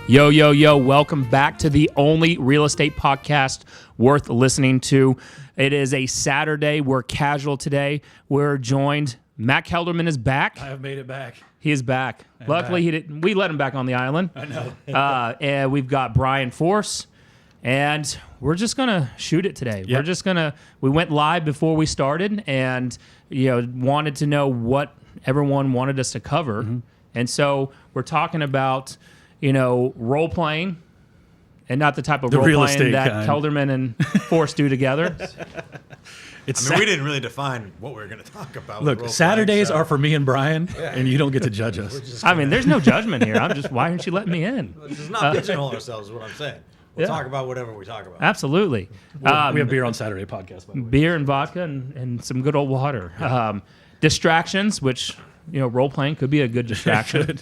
Yo, yo, yo, welcome back to the only real estate podcast worth listening to. It is a Saturday. We're casual today. We're joined. Matt Kelderman is back. I have made it back. He is back. Luckily, he didn't. We let him back on the island. I know. And we've got Brian Force. And we're just going to shoot it today. Yep. We're just going to, we went live before we started and, wanted to know what everyone wanted us to cover. Mm-hmm. And so we're talking about, role playing, and not the type of role playing that kind. Kelderman and Force do together. We didn't really define what we were going to talk about. Look, Saturdays are for me and Brian, and you don't get to judge us. There's no judgment here. I'm just, why aren't you letting me in? Let's not pigeonhole ourselves is what I'm saying. We'll talk about whatever we talk about. Absolutely. We have beer on Saturday podcast, by the way. Beer and vodka and some good old water. Yeah. Distractions, which, role playing could be a good distraction.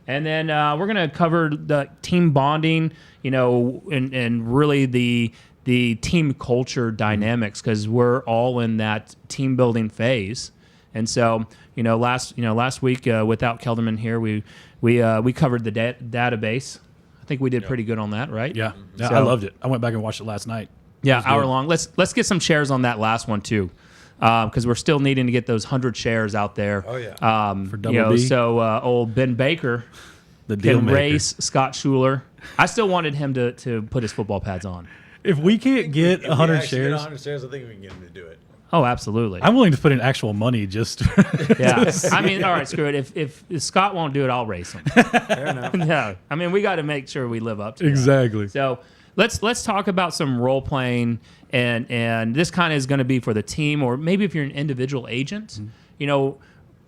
And then we're going to cover the team bonding, and really the team culture dynamics, because we're all in that team building phase. And so, last week without Kelderman here, we covered the database. I think we did pretty good on that, right? Yeah, so, I loved it. I went back and watched it last night. Yeah, hour long. Let's get some shares on that last one too. Because we're still needing to get those 100 shares out there. Oh yeah. For double B. So old Ben Baker, the deal can maker. race Scott Schuler. I still wanted him to put his football pads on. If we can't get 100 shares, get 100 shares, I think we can get him to do it. Oh, absolutely. I'm willing to put in actual money just. Yeah. All right, screw it. If Scott won't do it, I'll race him. Fair enough. Yeah. We got to make sure we live up to exactly. that. So let's talk about some role playing. And this kind of is going to be for the team, or maybe if you're an individual agent. Mm-hmm.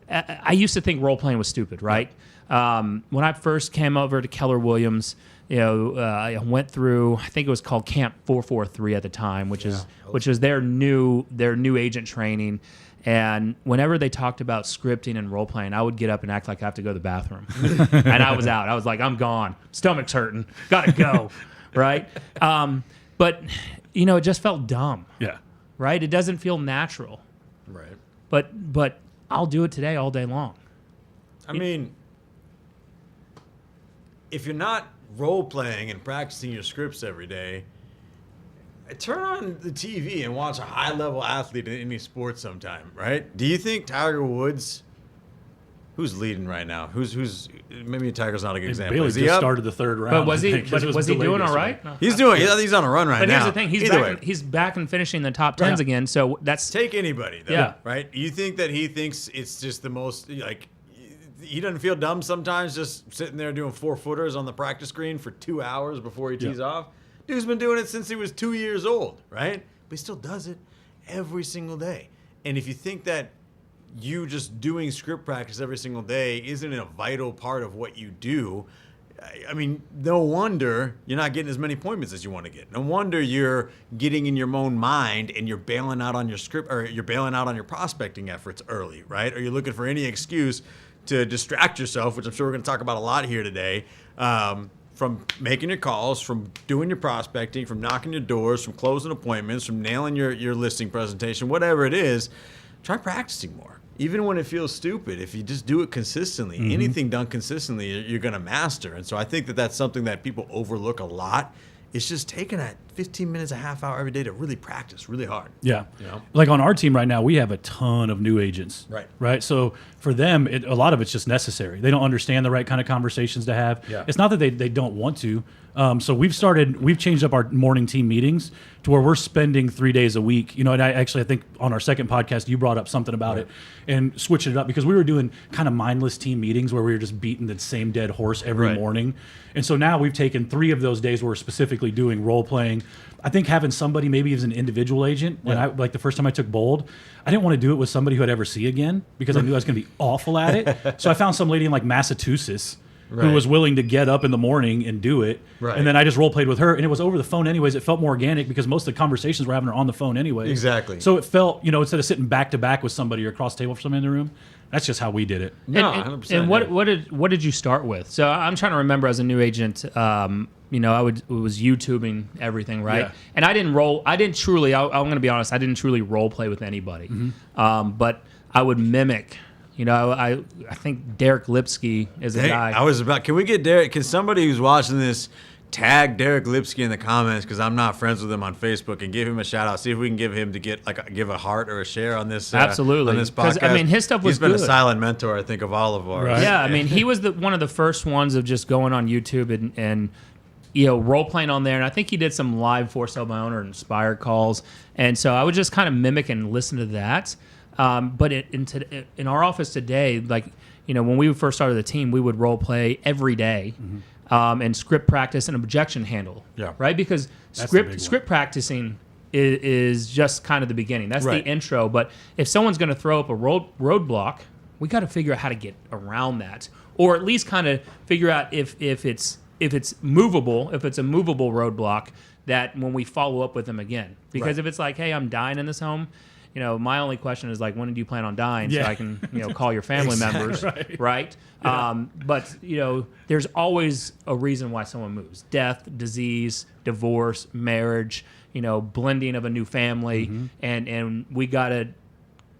I used to think role playing was stupid, right? When I first came over to Keller Williams, I went through, I think it was called Camp 443 at the time, which is their new agent training. And whenever they talked about scripting and role playing, I would get up and act like I have to go to the bathroom, and I was out. I was like, I'm gone. Stomach's hurting. Gotta go, right? But it just felt dumb. Yeah. Right? It doesn't feel natural. Right. But I'll do it today all day long. If you're not role playing and practicing your scripts every day, turn on the TV and watch a high level athlete in any sport sometime, right? Do you think Tiger Woods, who's leading right now? Who's maybe Tiger's not a good example. Bailey Is he just up? started the third round. But was he doing all right? No. He's doing. He's on a run right now. But here's the thing: he's back and finishing the top tens again. So that's take anybody, though, yeah. Right? You think that he thinks it's just the most like he doesn't feel dumb sometimes, just sitting there doing 4-footers on the practice green for 2 hours before he tees off? Dude's been doing it since he was 2 years old, right? But he still does it every single day. And if you think that you just doing script practice every single day isn't a vital part of what you do, no wonder you're not getting as many appointments as you want to get. No wonder you're getting in your own mind and you're bailing out on your script, or you're bailing out on your prospecting efforts early, right? Or you're looking for any excuse to distract yourself, which I'm sure we're going to talk about a lot here today, from making your calls, from doing your prospecting, from knocking your doors, from closing appointments, from nailing your listing presentation, whatever it is. Try practicing more. Even when it feels stupid, if you just do it consistently, anything done consistently, you're going to master. And so I think that that's something that people overlook a lot. It's just taking that 15 minutes, a half hour every day to really practice really hard. Yeah. Like on our team right now, we have a ton of new agents. Right. So for them, a lot of it's just necessary. They don't understand the right kind of conversations to have. Yeah. It's not that they don't want to. So we've changed up our morning team meetings to where we're spending 3 days a week. And I think on our second podcast, you brought up something about it and switching it up, because we were doing kind of mindless team meetings where we were just beating the same dead horse every morning. And so now we've taken 3 of those days where we're specifically doing role playing. I think having somebody maybe as an individual agent, when like the first time I took Bold, I didn't want to do it with somebody who I'd ever see again, because I knew I was going to be awful at it. So I found some lady in like Massachusetts who was willing to get up in the morning and do it. Right. And then I just role played with her, and it was over the phone anyways. It felt more organic because most of the conversations we're having are on the phone anyway. Exactly. So it felt, instead of sitting back to back with somebody or across the table for somebody in the room, that's just how we did it. No, 100%. And what did you start with? So I'm trying to remember as a new agent, I was YouTubing everything, right? Yeah. And I'm going to be honest, I didn't truly role play with anybody. Mm-hmm. But I would mimic I think Derek Lipsky is a guy. Can we get Derek? Can somebody who's watching this tag Derek Lipsky in the comments, because I'm not friends with him on Facebook, and give him a shout out. See if we can give him to give a heart or a share on this. Absolutely, on this podcast. I mean, his stuff was good. He's been a silent mentor, I think, of all of ours. Right. Yeah, I mean, he was one of the first ones of just going on YouTube and role playing on there. And I think he did some live for sale by owner inspired calls. And so I would just kind of mimic and listen to that. But in our office today, when we first started the team, we would role play every day. Mm-hmm. And script practice and objection handle, right? Because script practicing is just kind of the beginning. That's the intro. But if someone's going to throw up a roadblock, we got to figure out how to get around that, or at least kind of figure out if it's movable, if it's a movable roadblock, that when we follow up with them again. Because if it's like, hey, I'm dying in this home, my only question is like, when do you plan on dying, so I can, call your family members, right? Yeah. But there's always a reason why someone moves: death, disease, divorce, marriage, blending of a new family, and we gotta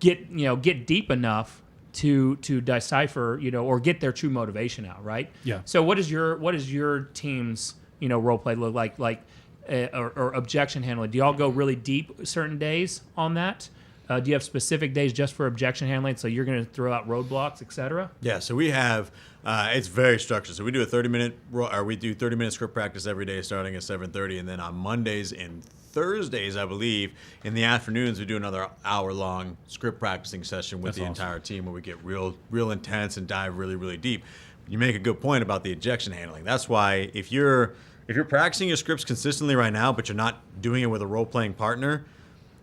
get deep enough to decipher, or get their true motivation out, right? Yeah. So what is your team's role play look like, or objection handling? Do y'all go really deep certain days on that? Do you have specific days just for objection handling? So you're going to throw out roadblocks, et cetera? Yeah. So we have, it's very structured. So we do a 30-minute script practice every day starting at 7:30. And then on Mondays and Thursdays, I believe, in the afternoons, we do another hour-long script practicing session with entire team, where we get real intense and dive really, really deep. You make a good point about the objection handling. That's why if you're practicing your scripts consistently right now, but you're not doing it with a role-playing partner,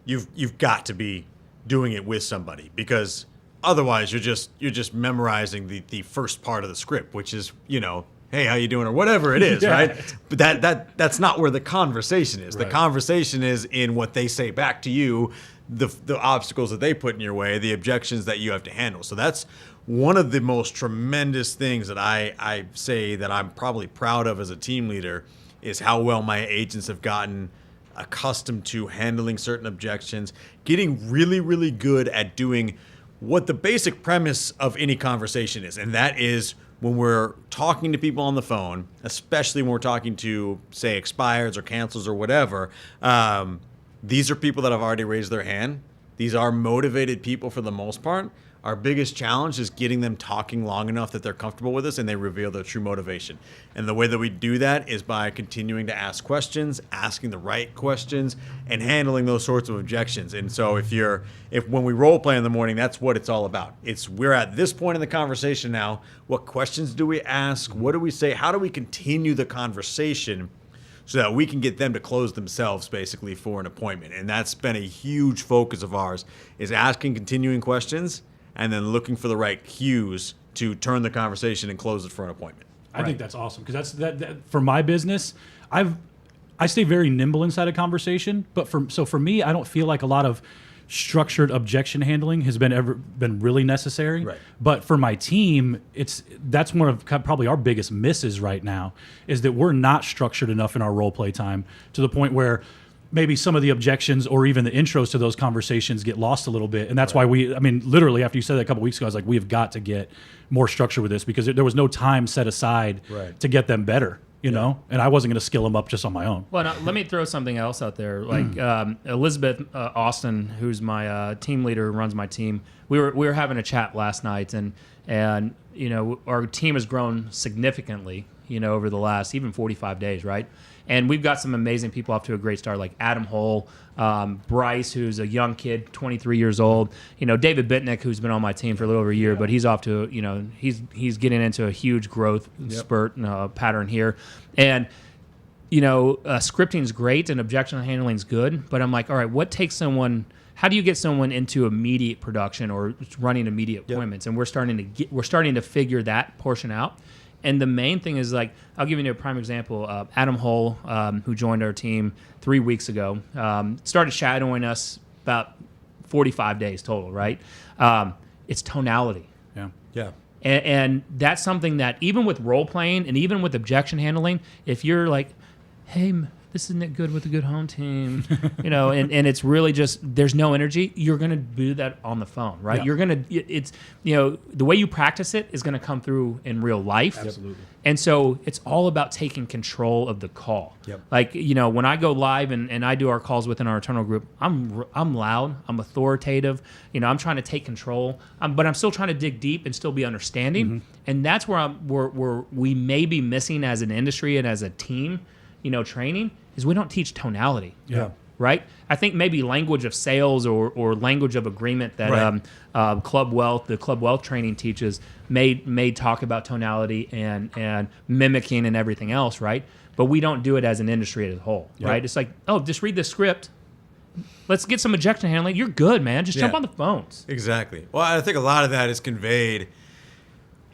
you've got to be doing it with somebody, because otherwise you're just memorizing the first part of the script, which is, hey, how you doing, or whatever it is, right? But that's not where the conversation is. Right. The conversation is in what they say back to you, the obstacles that they put in your way, the objections that you have to handle. So that's one of the most tremendous things that I say that I'm probably proud of as a team leader, is how well my agents have gotten accustomed to handling certain objections, getting really, really good at doing what the basic premise of any conversation is. And that is, when we're talking to people on the phone, especially when we're talking to, say, expireds or cancels or whatever, these are people that have already raised their hand. These are motivated people for the most part. Our biggest challenge is getting them talking long enough that they're comfortable with us and they reveal their true motivation. And the way that we do that is by continuing to ask questions, asking the right questions, and handling those sorts of objections. And so if when we role play in the morning, that's what it's all about. We're at this point in the conversation now. What questions do we ask? What do we say? How do we continue the conversation so that we can get them to close themselves basically for an appointment? And that's been a huge focus of ours, is asking continuing questions and then looking for the right cues to turn the conversation and close it for an appointment. I think that's awesome, because that for my business, I stay very nimble inside a conversation. But for me, I don't feel like a lot of structured objection handling has been really necessary. Right. But for my team, that's one of probably our biggest misses right now, is that we're not structured enough in our role play time, to the point where maybe some of the objections or even the intros to those conversations get lost a little bit. And that's why literally after you said that a couple weeks ago, I was like, we have got to get more structure with this, because there was no time set aside to get them better, know? And I wasn't going to skill them up just on my own. Well, now, let me throw something else out there. Like Elizabeth Austin, who's my team leader who runs my team, we were having a chat last night, and our team has grown significantly, over the last even 45 days, right? And we've got some amazing people off to a great start, like Adam Hull, Bryce, who's a young kid, 23 years old. David Bitnick, who's been on my team for a little over a year, but he's off to, he's getting into a huge growth spurt pattern here. And, scripting is great and objection handling is good, but I'm like, all right, how do you get someone into immediate production or running immediate appointments? And we're starting to figure that portion out. And the main thing is, like, I'll give you a prime example. Adam Hull, who joined our team 3 weeks ago, started shadowing us about 45 days total, right? It's tonality. Yeah. And that's something that even with role playing and even with objection handling, if you're like, hey, this isn't good with a good home team, and it's really just there's no energy. You're going to do that on the phone, right? Yeah. You're going to it's the way you practice it is going to come through in real life. Absolutely. And so it's all about taking control of the call. Yep. Like, when I go live and I do our calls within our internal group, I'm loud, I'm authoritative, I'm trying to take control, but I'm still trying to dig deep and still be understanding. Mm-hmm. And that's where we may be missing as an industry and as a team, training, is we don't teach tonality. Yeah. Right? I think maybe language of sales or language of agreement that Right. the Club Wealth training teaches may talk about tonality and mimicking and everything else, right? But we don't do it as an industry as a whole, right? It's like, just read the script. Let's get some objection handling. You're good, man. Just jump Yeah. on the phones. Exactly. Well, I think a lot of that is conveyed,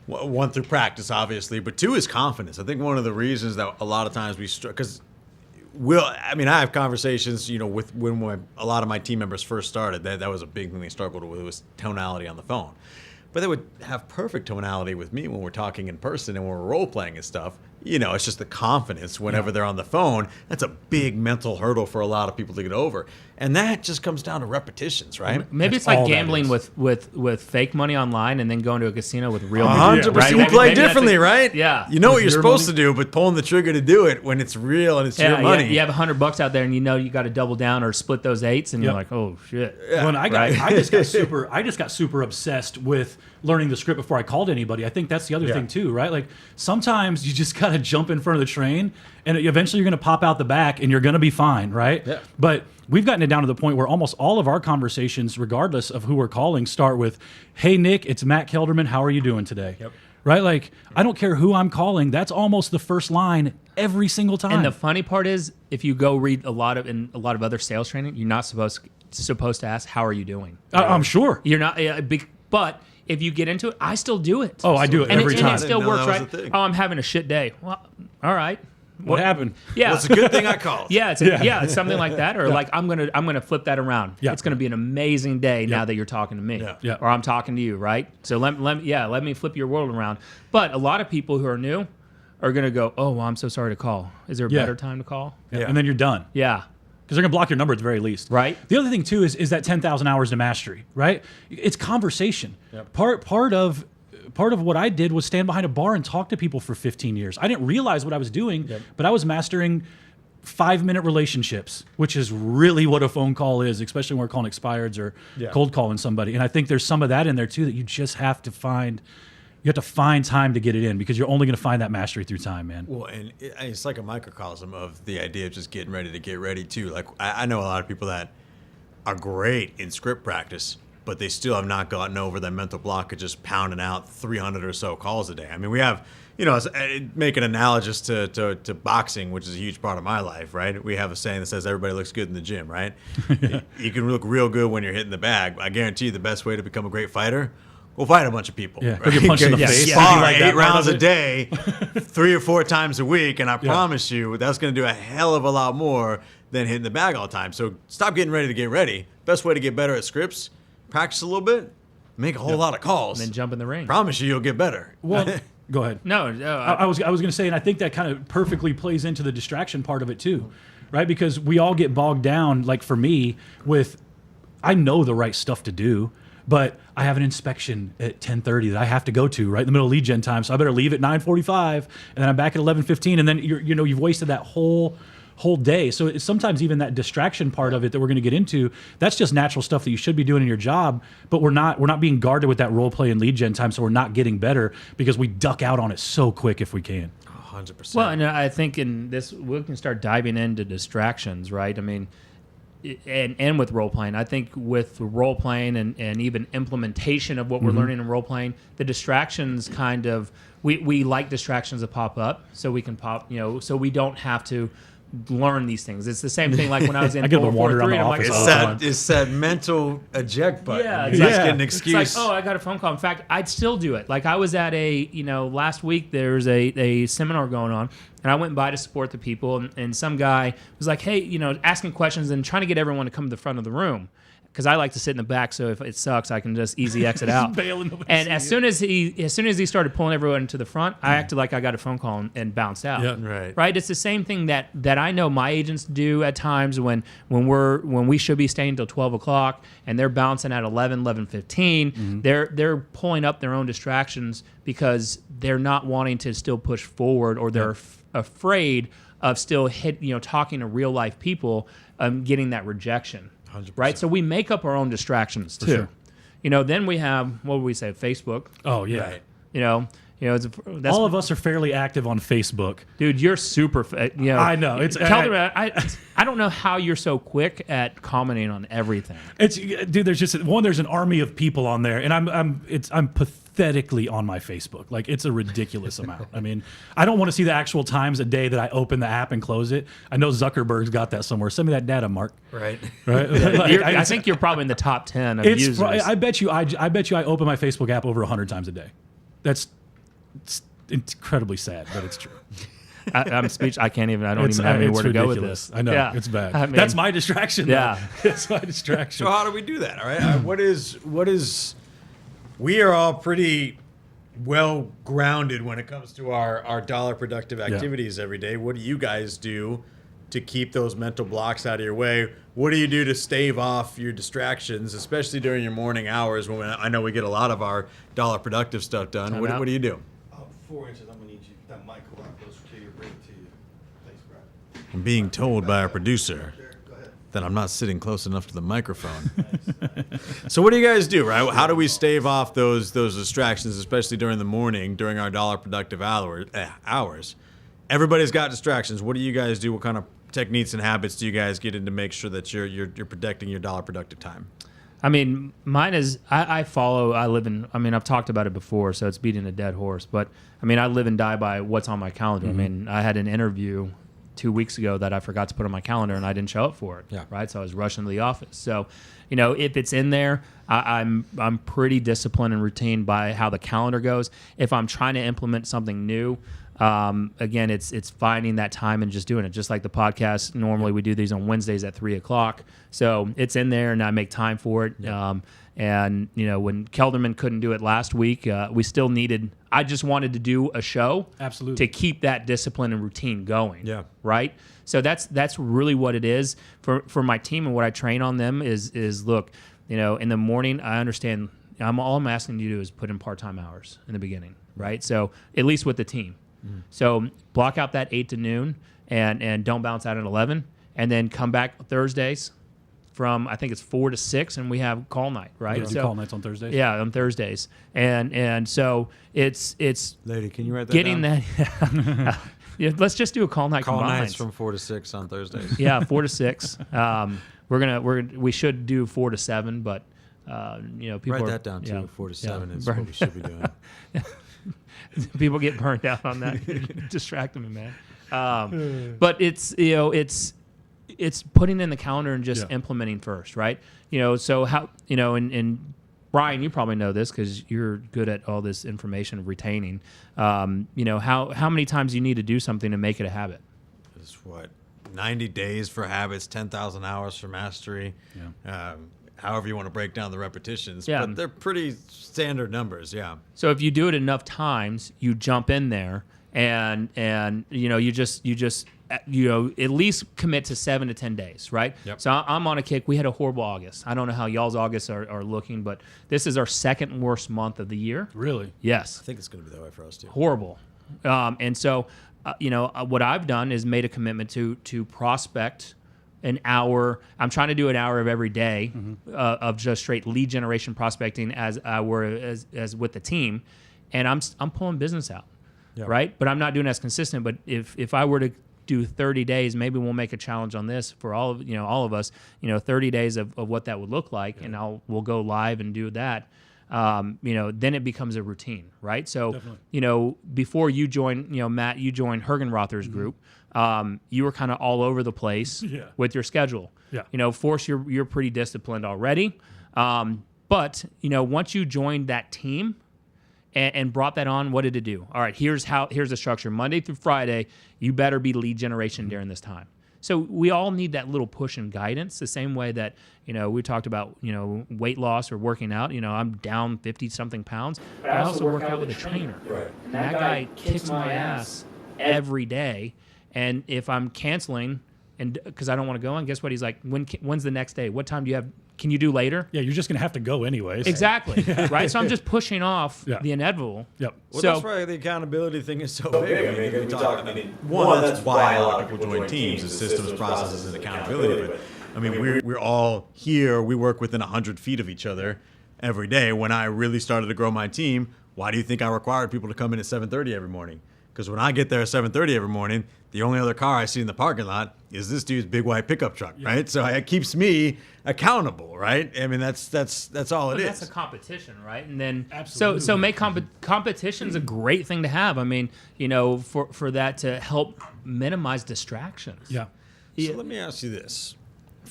one, through practice, obviously, but two is confidence. I think one of the reasons that a lot of times we struggle, because I have conversations, with when a lot of my team members first started, that was a big thing they struggled with, was tonality on the phone. But they would have perfect tonality with me when we're talking in person and when we're role playing and stuff. It's just the confidence whenever they're on the phone. That's a big mental hurdle for a lot of people to get over. And that just comes down to repetitions, right? Maybe That's it's like all that gambling is. with fake money online and then going to a casino with real 100%. money. You Right? play Maybe that's differently, right? Yeah. You know what you're your supposed money? to do, but pulling the trigger to do it when it's real and it's your money. You have $100 out there, and you got to double down or split those eights, and you're Yep. like, oh shit. When I Right. just got super obsessed with learning the script before I called anybody. I think that's the other thing too, right? Like sometimes you just gotta jump in front of the train, and eventually you're gonna pop out the back, and you're gonna be fine, right? Yeah. But we've gotten it down to the point where almost all of our conversations, regardless of who we're calling, start with, "Hey Nick, it's Matt Kelderman. How are you doing today?" Yep. Right? Like I don't care who I'm calling. That's almost the first line every single time. And the funny part is, if you go read a lot of other sales training, you're not supposed to ask, "How are you doing?" I'm sure. You're not. But if you get into it, I still do it. Oh, I do it every and time. it still I didn't know works, that was right? a thing. Oh, I'm having a shit day. Well, all right. What happened? Yeah. Well, it's a good thing I called. Yeah, it's something like that, or like I'm gonna flip that around. Yeah. It's gonna be an amazing day now that you're talking to me, Yeah. or I'm talking to you, right? So let me flip your world around. But a lot of people who are new are gonna go, oh, well, I'm so sorry to call. Is there a better time to call? Yeah. Yeah. And then you're done. Yeah. Because they're going to block your number at the very least. Right. The other thing, too, is that 10,000 hours to mastery, right? It's conversation. Yep. Part of what I did was stand behind a bar and talk to people for 15 years. I didn't realize what I was doing, but I was mastering 5-minute relationships, which is really what a phone call is, especially when we're calling expireds or cold calling somebody. And I think there's some of that in there, too, that you just have to find. You have to find time to get it in because you're only going to find that mastery through time, man. Well, and it's like a microcosm of the idea of just getting ready to get ready, too. Like, I know a lot of people that are great in script practice, but they still have not gotten over that mental block of just pounding out 300 or so calls a day. I mean, we have, make an analogous to boxing, which is a huge part of my life, right? We have a saying that says everybody looks good in the gym, right? You can look real good when you're hitting the bag. I guarantee you the best way to become a great fighter, go fight a bunch of people. Yeah, go get punched in the face. Spar Like that 8 rounds part of a it. day, 3 or 4 times a week, and I promise you that's going to do a hell of a lot more than hitting the bag all the time. So stop getting ready to get ready. Best way to get better at scripts, practice a little bit, make a whole lot of calls, And then jump in the ring. promise you you'll get better. Well, go ahead. No, I was going to say, and I think that kind of perfectly plays into the distraction part of it too, right? Because we all get bogged down, like for me, with I know the right stuff to do, but I have an inspection at 10:30 that I have to go to right in the middle of lead gen time, so I better leave at 9:45, and then I'm back at 11:15, and then you've wasted that whole day. So it's sometimes even that distraction part of it that we're going to get into, that's just natural stuff that you should be doing in your job, but we're not being guarded with that role play and lead gen time, so we're not getting better because we duck out on it so quick if we can. 100%. Well, and I think in this we can start diving into distractions, right? I mean, and with role playing, I think with role playing and even implementation of what we're learning in role playing, the distractions kind of we like distractions to pop up so we can so we don't have to learn these things. It's the same thing like when I was in I get the wander around 443, the I'm like, office oh, all the time. It's that mental eject button. Yeah, You exactly. just get an It's excuse. like, oh, I got a phone call. In fact, I'd still do it. Like I was at last week, there's a seminar going on, and I went by to support the people, and some guy was like, hey, asking questions and trying to get everyone to come to the front of the room. Because I like to sit in the back, so if it sucks, I can just easy exit out. And as soon as he started pulling everyone to the front, I acted like I got a phone call and bounced out. Yeah, right. It's the same thing that I know my agents do at times when we should be staying till 12 o'clock and they're bouncing at 11:15. They're pulling up their own distractions because they're not wanting to still push forward, or they're afraid of still talking to real life people, getting that rejection. 100%. Right, so we make up our own distractions too. Sure. Then we have, what would we say, Facebook. Oh yeah. Right. That's, all of us are fairly active on Facebook. Dude, you're super. I know. Kelderman, I don't know how you're so quick at commenting on everything. Dude. There's an army of people on there, and I'm pathetically on my Facebook. Like, it's a ridiculous amount. I mean, I don't want to see the actual times a day that I open the app and close it. I know Zuckerberg's got that somewhere. Send me that data, Mark. Right. I think you're probably in the top 10 of users. I bet you I open my Facebook app over 100 times a day. It's incredibly sad, but it's true. I'm speechless. I don't even have anywhere to go with this. I know. Yeah. It's bad. I mean, that's my distraction. Yeah. That's my distraction. So how do we do that? All right. What is? We are all pretty well grounded when it comes to our dollar productive activities every day. What do you guys do to keep those mental blocks out of your way? What do you do to stave off your distractions, especially during your morning hours when I know we get a lot of our dollar productive stuff done? What do you do? 4 inches. I'm gonna need you that mic a lot closer to you. Bring it to you. Thanks, Brad. I'm being told by our producer Go ahead. that I'm not sitting close enough to the microphone. So what do you guys do, right? How do we stave off those distractions, especially during the morning, during our dollar productive hours? Everybody's got distractions. What do you guys do? What kind of techniques and habits do you guys get in to make sure that you're protecting your dollar productive time? I mean, mine is I've talked about it before, so it's beating a dead horse. But I mean, I live and die by what's on my calendar. Mm-hmm. I mean, I had an interview 2 weeks ago that I forgot to put on my calendar, and I didn't show up for it. Yeah. Right. So I was rushing to the office. So, if it's in there, I'm pretty disciplined and routine by how the calendar goes. If I'm trying to implement something new, again, it's finding that time and just doing it. Just like the podcast, normally we do these on Wednesdays at 3:00. So it's in there and I make time for it. Yeah. And when Kelderman couldn't do it last week, I just wanted to do a show. Absolutely. To keep that discipline and routine going. Yeah. Right. So that's really what it is for my team, and what I train on them is look, in the morning, I understand all I'm asking you to do is put in part-time hours in the beginning. Right. So at least with the team. So block out that 8 to noon and don't bounce out at 11, and then come back Thursdays from, I think it's 4 to 6, and we have call night, right? So call nights on Thursdays. Yeah, on Thursdays, and so it's Lady, can you write that getting down? that. Yeah, let's just do a call night. Call combined. nights from 4 to 6 on Thursdays. Yeah, 4 to 6. We should do 4 to 7, but people Write that down too. 4 to 7 is what we should be doing. People get burnt out on that. Distracting me, man. But it's putting in the calendar and just implementing first, right? So how and Brian, you probably know this because you're good at all this information of retaining. How many times you need to do something to make it a habit? It's 90 days for habits, 10,000 hours for mastery. Yeah. However you want to break down the repetitions, Yeah. but they're pretty standard numbers, yeah. So if you do it enough times, you jump in there and you just at least commit to 7 to 10 days, right? Yep. So I'm on a kick. We had a horrible August. I don't know how y'all's Augusts are looking, but this is our second worst month of the year. Really? Yes. I think it's going to be that way for us too. Horrible. And so, what I've done is made a commitment to prospect an hour. I'm trying to do an hour of every day of just straight lead generation prospecting as with the team, and I'm pulling business out, right? But I'm not doing it as consistent. But if I were to do 30 days, maybe we'll make a challenge on this for all of us. 30 days of what that would look like, and we'll go live and do that. Then it becomes a routine, right? So, Definitely. Before you joined, Matt, you joined Hergenrother's group. You were kind of all over the place with your schedule. Yeah. Force, you're pretty disciplined already. But once you joined that team, and brought that on, what did it do? All right, here's the structure. Monday through Friday, you better be lead generation during this time. So we all need that little push and guidance, the same way that, we talked about, weight loss or working out. I'm down 50-something pounds, but I also work out with a trainer. Right. And that guy kicks my ass every day. And if I'm canceling and because I don't want to go on, guess what? He's like, when's the next day? What time do you have? Can you do later? Yeah, you're just going to have to go anyways. Exactly. Right? So I'm just pushing off the inevitable. Yep. Well, that's why the accountability thing is so big. One, that's why a lot of people join teams, is systems, processes, and accountability. But we're all here. We work within 100 feet of each other every day. When I really started to grow my team, why do you think I required people to come in at 7:30 every morning? Because when I get there at 7:30 every morning, the only other car I see in the parking lot is this dude's big white pickup truck, right? So it keeps me accountable, right? That's all it is. That's a competition, right? And then Absolutely. so make competition's a great thing to have. For that to help minimize distractions. Yeah. So let me ask you this: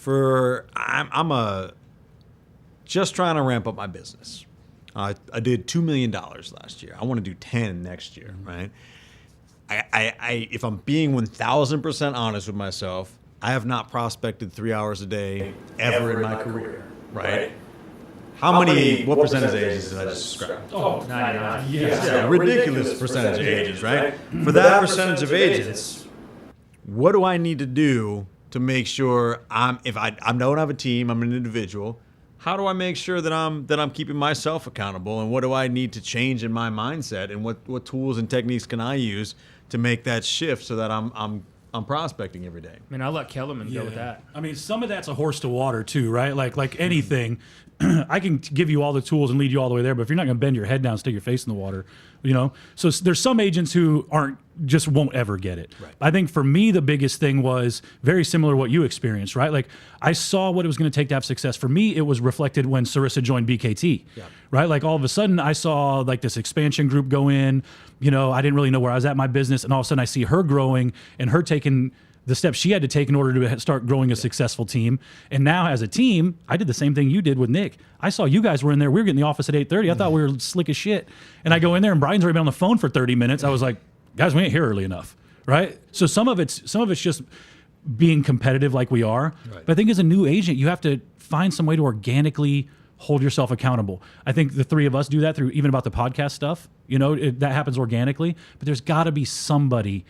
I'm just trying to ramp up my business. I did $2 million last year. I want to do 10 next year, right? I if I'm being 1,000% honest with myself, I have not prospected 3 hours a day ever in my career, right? What percentage of agents did I just describe? Oh, 99. Yeah, ridiculous percentage of agents, right? For that percentage of agents, what do I need to do to make sure I don't have a team, I'm an individual. How do I make sure that I'm keeping myself accountable, and what do I need to change in my mindset, and what tools and techniques can I use to make that shift so that I'm prospecting every day? I'll let Kelderman go with that. Some of that's a horse to water too, right? Like anything, I can give you all the tools and lead you all the way there, but if you're not going to bend your head down and stick your face in the water, So there's some agents who won't ever get it. Right. I think for me, the biggest thing was very similar to what you experienced, right? Like I saw what it was going to take to have success. For me, it was reflected when Sarissa joined BKT, right? Like all of a sudden I saw like this expansion group go in, I didn't really know where I was at in my business. And all of a sudden I see her growing and her taking the steps she had to take in order to start growing a successful team. And now as a team, I did the same thing you did with Nick. I saw you guys were in there. We were getting in the office at 8:30. I thought we were slick as shit. And I go in there and Brian's already been on the phone for 30 minutes. I was like, guys, we ain't here early enough, right? So some of it's just being competitive like we are. Right. But I think as a new agent, you have to find some way to organically hold yourself accountable. I think the three of us do that through even about the podcast stuff. That happens organically. But there's got to be somebody.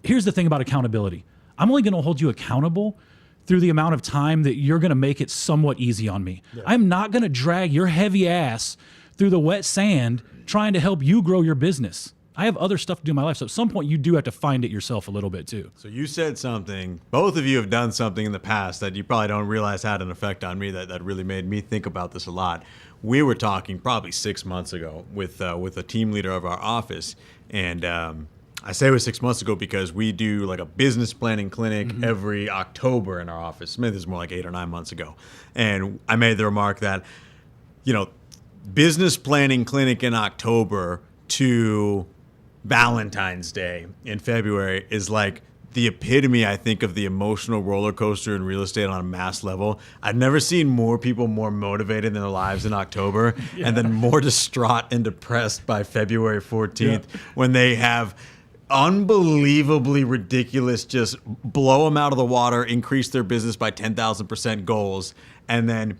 Here's the thing about accountability. I'm only going to hold you accountable through the amount of time that you're going to make it somewhat easy on me. Yeah. I'm not going to drag your heavy ass through the wet sand trying to help you grow your business. I have other stuff to do in my life. So at some point, you do have to find it yourself a little bit too. So you said something, both of you have done something in the past that you probably don't realize had an effect on me that really made me think about this a lot. We were talking probably 6 months ago with a team leader of our office. And I say it was 6 months ago because we do like a business planning clinic every October in our office. Maybe this is more like 8 or 9 months ago. And I made the remark that, business planning clinic in October to Valentine's Day in February is like the epitome, I think, of the emotional roller coaster in real estate on a mass level. I've never seen more people more motivated in their lives in October and then more distraught and depressed by February 14th when they have unbelievably ridiculous, just blow them out of the water, increase their business by 10,000% goals. And then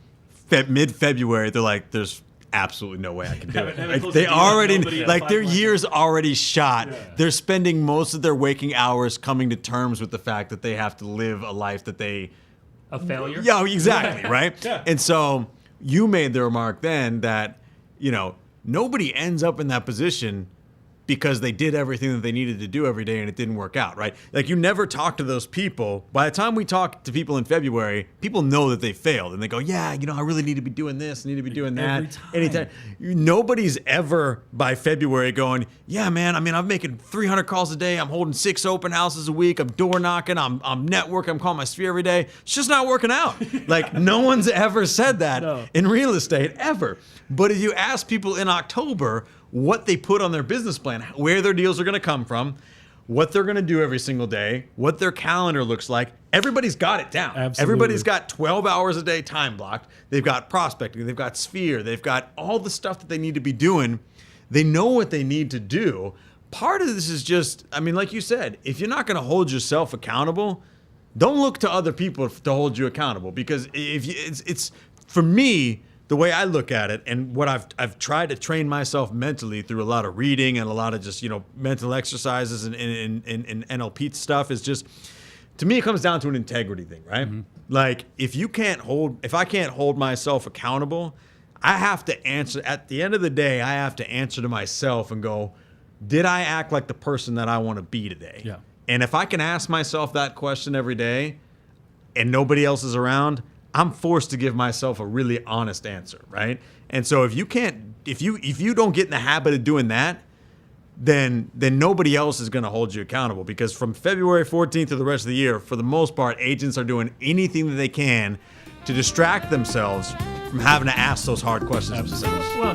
mid-February, they're like, there's absolutely no way I can do it. Like, they already, like their year's already shot. Yeah. They're spending most of their waking hours coming to terms with the fact that they have to live a life that they... A failure? Yeah, exactly, right? Yeah. And so you made the remark then that, nobody ends up in that position because they did everything that they needed to do every day and it didn't work out, right? Like you never talk to those people. By the time we talk to people in February, people know that they failed and they go, yeah, I really need to be doing this, I need to be doing that. Anytime. Nobody's ever by February going, yeah, man, I'm making 300 calls a day. I'm holding 6 open houses a week. I'm door knocking. I'm networking. I'm calling my sphere every day. It's just not working out. Like no one's ever said that in real estate ever. But if you ask people in October what they put on their business plan, where their deals are going to come from, what they're going to do every single day, what their calendar looks like, everybody's got it down. Absolutely. Everybody's got 12 hours a day time blocked. They've got prospecting. They've got sphere. They've got all the stuff that they need to be doing. They know what they need to do. Part of this is just, I mean, like you said, if you're not going to hold yourself accountable, don't look to other people to hold you accountable. Because if you, it's for me, the way I look at it, and what I've tried to train myself mentally through a lot of reading and a lot of just mental exercises and NLP stuff, is just, to me, it comes down to an integrity thing, right? Mm-hmm. Like if I can't hold myself accountable, I have to answer at the end of the day. I have to answer to myself and go, did I act like the person that I want to be today? Yeah. And if I can ask myself that question every day and nobody else is around, I'm forced to give myself a really honest answer, right? And so if you don't get in the habit of doing that, then nobody else is going to hold you accountable, because from February 14th to the rest of the year, for the most part, agents are doing anything that they can to distract themselves from having to ask those hard questions themselves. Well,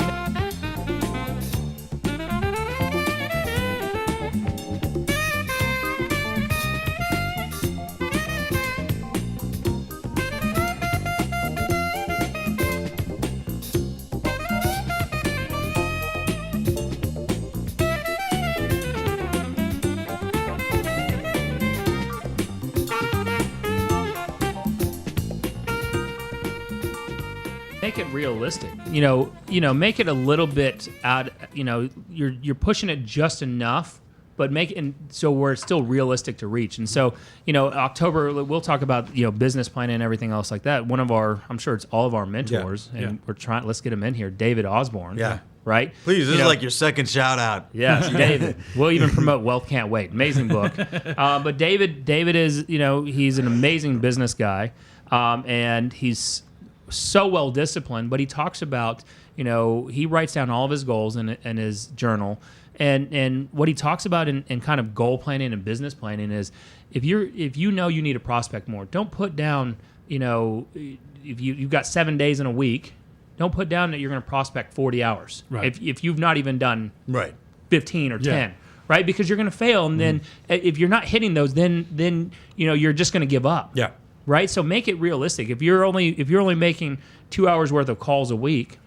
make it realistic. Make it a little bit out. You're pushing it just enough, but make it so where it's still realistic to reach. And so, October, we'll talk about business planning and everything else like that. One of our, I'm sure it's all of our mentors, and we're trying. Let's get him in here, David Osborne. Yeah. Right. Please, this is like your second shout out. Yes, David. We'll even promote Wealth Can't Wait. Amazing book. But David is, he's an amazing business guy, and he's so well disciplined. But he talks about, he writes down all of his goals in his journal, and what he talks about in kind of goal planning and business planning is if you need to prospect more, don't put down, if you've got 7 days in a week. Don't put down that you're going to prospect 40 hours. Right. If you've not even done right 15 or 10, right? Because you're going to fail, and then if you're not hitting those, then you're just going to give up. Yeah. Right. So make it realistic. If you're only making 2 hours worth of calls a week,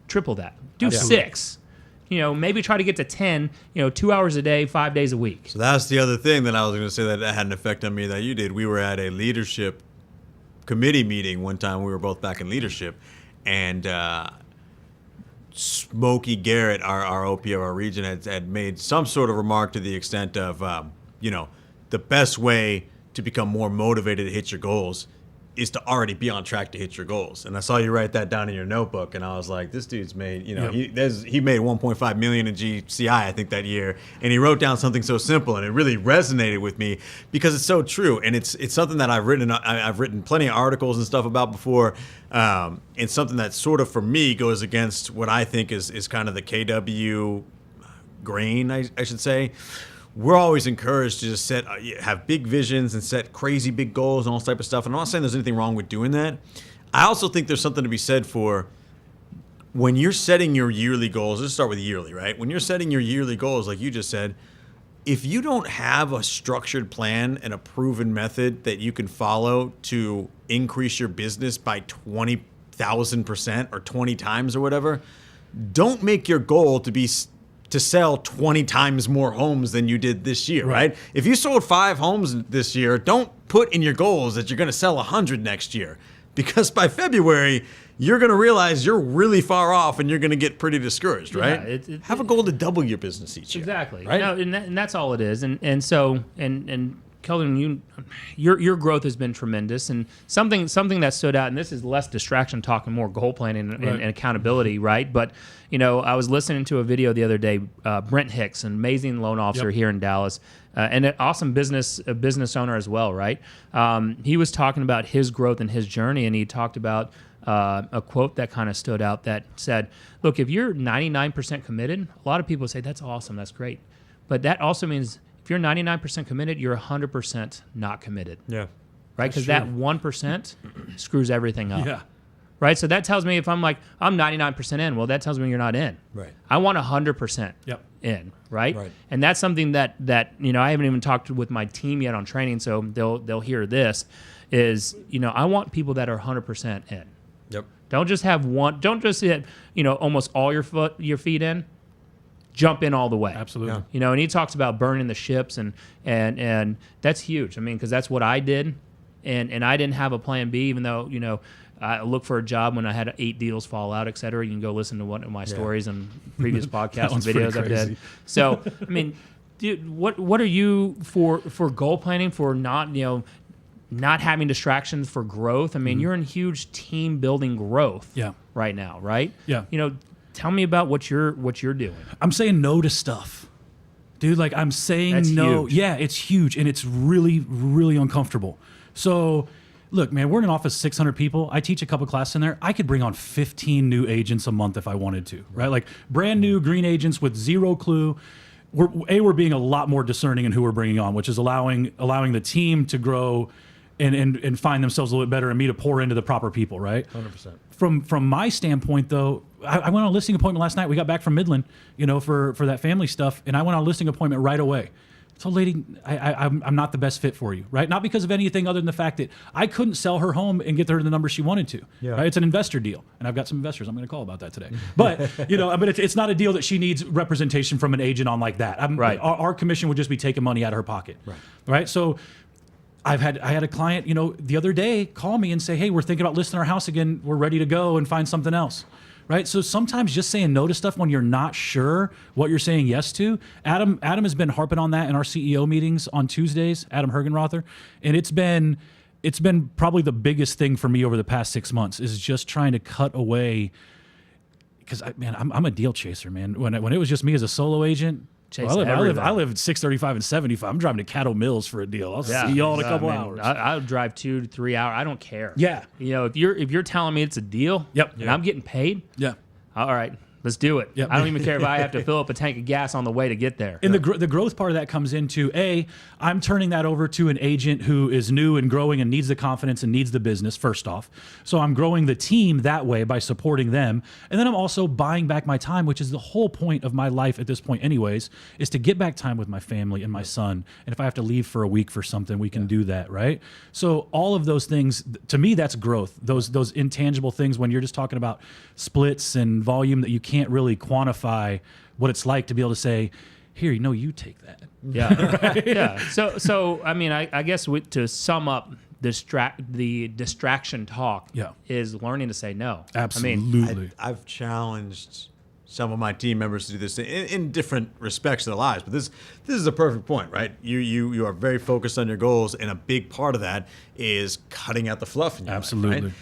triple that. Do 6. Maybe try to get to 10. 2 hours a day, 5 days a week. So that's the other thing that I was going to say that had an effect on me that you did. We were at a leadership committee meeting one time. We were both back in leadership. And Smokey Garrett, our OP of our region, had made some sort of remark to the extent of, the best way to become more motivated to hit your goals is to already be on track to hit your goals. And I saw you write that down in your notebook, and I was like, this dude's made, he made $1.5 million in GCI, I think, that year, and he wrote down something so simple, and it really resonated with me because it's so true, and it's something that I've written plenty of articles and stuff about before, and something that sort of for me goes against what I think is kind of the KW grain, I should say. We're always encouraged to just have big visions and set crazy big goals and all this type of stuff. And I'm not saying there's anything wrong with doing that. I also think there's something to be said for when you're setting your yearly goals. Let's start with yearly, right? When you're setting your yearly goals, like you just said, if you don't have a structured plan and a proven method that you can follow to increase your business by 20,000% or 20 times or whatever, don't make your goal to sell 20 times more homes than you did this year, right? If you sold 5 homes this year, don't put in your goals that you're going to sell 100 next year, because by February, you're going to realize you're really far off and you're going to get pretty discouraged, right? Have a goal to double your business each year. Exactly. Right? No, and that's all it is. And so Kelderman, your growth has been tremendous, and something that stood out, and this is less distraction talk and more goal planning and accountability, right? But I was listening to a video the other day. Brent Hicks, an amazing loan officer here in Dallas, and an awesome business owner as well, right? He was talking about his growth and his journey, and he talked about a quote that kind of stood out that said, "Look, if you're 99% committed, a lot of people say that's awesome, that's great, but that also means." If you're 99% committed, you're 100% not committed. Yeah. Right? Because that 1% screws everything up. Yeah. Right? So that tells me if I'm 99% in, well, that tells me you're not in. Right. I want 100% in. Right? And that's something that I haven't even talked with my team yet on training, so they'll hear this, is, I want people that are 100% in. Yep. Don't just have one. Don't just hit, almost all your feet in. jump in all the way. Absolutely. You know, and he talks about burning the ships, and that's huge. I mean, because that's what I did, and I didn't have a plan B, even though, you know, I looked for a job when I had 8 deals fall out, et cetera. You can go listen to one of my stories and previous podcasts and videos I've did. So, I mean, dude, what are you for goal planning, for not, you know, not having distractions, for growth? I mean, you're in huge team building growth right now, right? Yeah. You know, tell me about what you're doing. I'm saying no to stuff. Dude, like I'm saying That's no. huge. Yeah, it's huge, and it's really, really uncomfortable. So, look, man, we're in an office 600 people. I teach a couple classes in there. I could bring on 15 new agents a month if I wanted to, right? Like brand new green agents with zero clue. We're being a lot more discerning in who we're bringing on, which is allowing the team to grow and find themselves a little bit better, and me to pour into the proper people, right? 100%. From my standpoint, though, I went on a listing appointment last night. We got back from Midland, you know, for that family stuff, and I went on a listing appointment right away. So, lady, I'm not the best fit for you, right? Not because of anything other than the fact that I couldn't sell her home and get her the number she wanted to. Yeah. Right? It's an investor deal, and I've got some investors I'm going to call about that today. But you know, I mean, it's not a deal that she needs representation from an agent on like that. Right. Our commission would just be taking money out of her pocket. Right. So, I had a client, you know, the other day call me and say, hey, we're thinking about listing our house again. We're ready to go and find something else. Right. So sometimes just saying no to stuff when you're not sure what you're saying yes to. Adam has been harping on that in our CEO meetings on Tuesdays, Adam Hergenrother. And it's been probably the biggest thing for me over the past 6 months, is just trying to cut away. Because I'm a deal chaser, man. When it was just me as a solo agent, I live 635 and 75. I'm driving to Cattle Mills for a deal. I'll see y'all in a couple hours. I'll drive 2 to 3 hours. I don't care. Yeah. You know, if you're telling me it's a deal, and I'm getting paid, all right, let's do it. Yep. I don't even care if I have to fill up a tank of gas on the way to get there. And the growth part of that comes into, I'm turning that over to an agent who is new and growing and needs the confidence and needs the business, first off. So I'm growing the team that way by supporting them. And then I'm also buying back my time, which is the whole point of my life at this point anyways, is to get back time with my family and my son. And if I have to leave for a week for something, we can do that, right? So all of those things, to me, that's growth. Those intangible things, when you're just talking about splits and volume that you can't really quantify what it's like to be able to say, here, you take that. Yeah. Right? Yeah. So I mean, I guess to sum up, the distraction talk is learning to say no. Absolutely. I mean, I've challenged some of my team members to do this in different respects of their lives, but this is a perfect point, right? You are very focused on your goals, and a big part of that is cutting out the fluff in your Absolutely. life,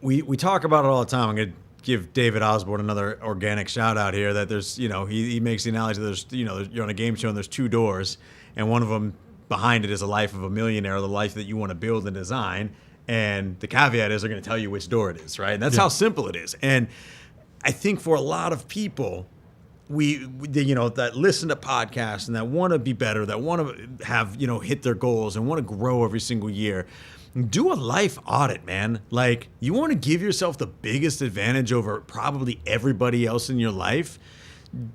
right? We talk about it all the time. I'm going to give David Osborne another organic shout out here, that there's, you know, he makes the analogy that there's, you know, you're on a game show and there's 2 doors, and one of them behind it is a life of a millionaire, the life that you want to build and design. And the caveat is they're going to tell you which door it is, right? And that's how simple it is. And I think for a lot of people, we you know, that listen to podcasts and that want to be better, that want to have, you know, hit their goals and want to grow every single year, do a life audit, man. Like, you want to give yourself the biggest advantage over probably everybody else in your life.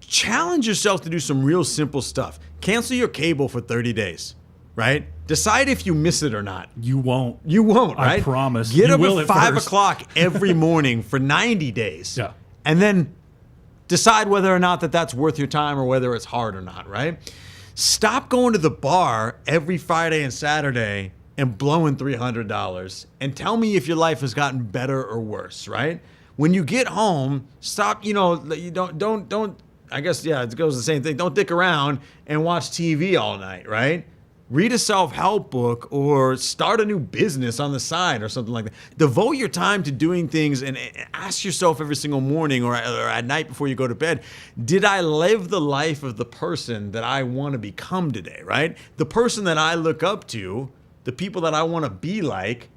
Challenge yourself to do some real simple stuff. Cancel your cable for 30 days, right? Decide if you miss it or not. You won't. You won't, right? I promise. Get You up will at at 5 first. o'clock every morning for 90 days. Yeah. And then decide whether or not that's worth your time or whether it's hard or not, right? Stop going to the bar every Friday and Saturday and blowing $300 and tell me if your life has gotten better or worse, right? When you get home, stop, you know, you don't, I guess, yeah, it goes the same thing. Don't dick around and watch TV all night, right? Read a self-help book or start a new business on the side or something like that. Devote your time to doing things and ask yourself every single morning or at night before you go to bed, did I live the life of the person that I want to become today, right? The person that I look up to, the people that I want to be like,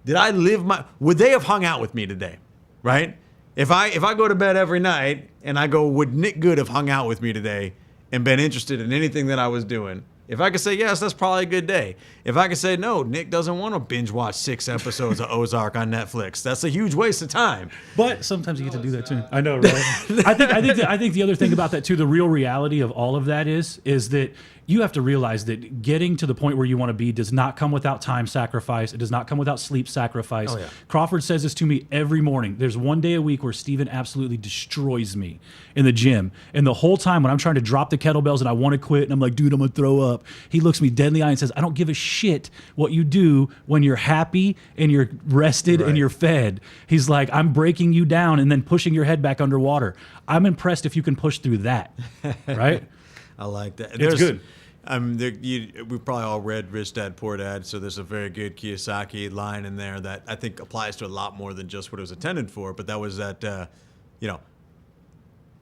would they have hung out with me today, right? If I go to bed every night and I go, would Nick Good have hung out with me today and been interested in anything that I was doing? If I could say yes, that's probably a good day. If I could say no, Nick doesn't want to binge watch 6 episodes of Ozark on Netflix. That's a huge waste of time. But sometimes you get to do that too. I know, right? I think the other thing about that too, the real reality of all of that is that you have to realize that getting to the point where you want to be does not come without time sacrifice. It does not come without sleep sacrifice. Oh, yeah. Crawford says this to me every morning. There's one day a week where Steven absolutely destroys me in the gym. And the whole time when I'm trying to drop the kettlebells and I want to quit and I'm like, dude, I'm going to throw up. He looks me dead in the eye and says, I don't give a shit what you do when you're happy and you're rested and you're fed. He's like, I'm breaking you down and then pushing your head back underwater. I'm impressed if you can push through that. Right? I like that. It's good. We probably all read Rich Dad Poor Dad, so there's a very good Kiyosaki line in there that I think applies to a lot more than just what it was intended for. But that was that,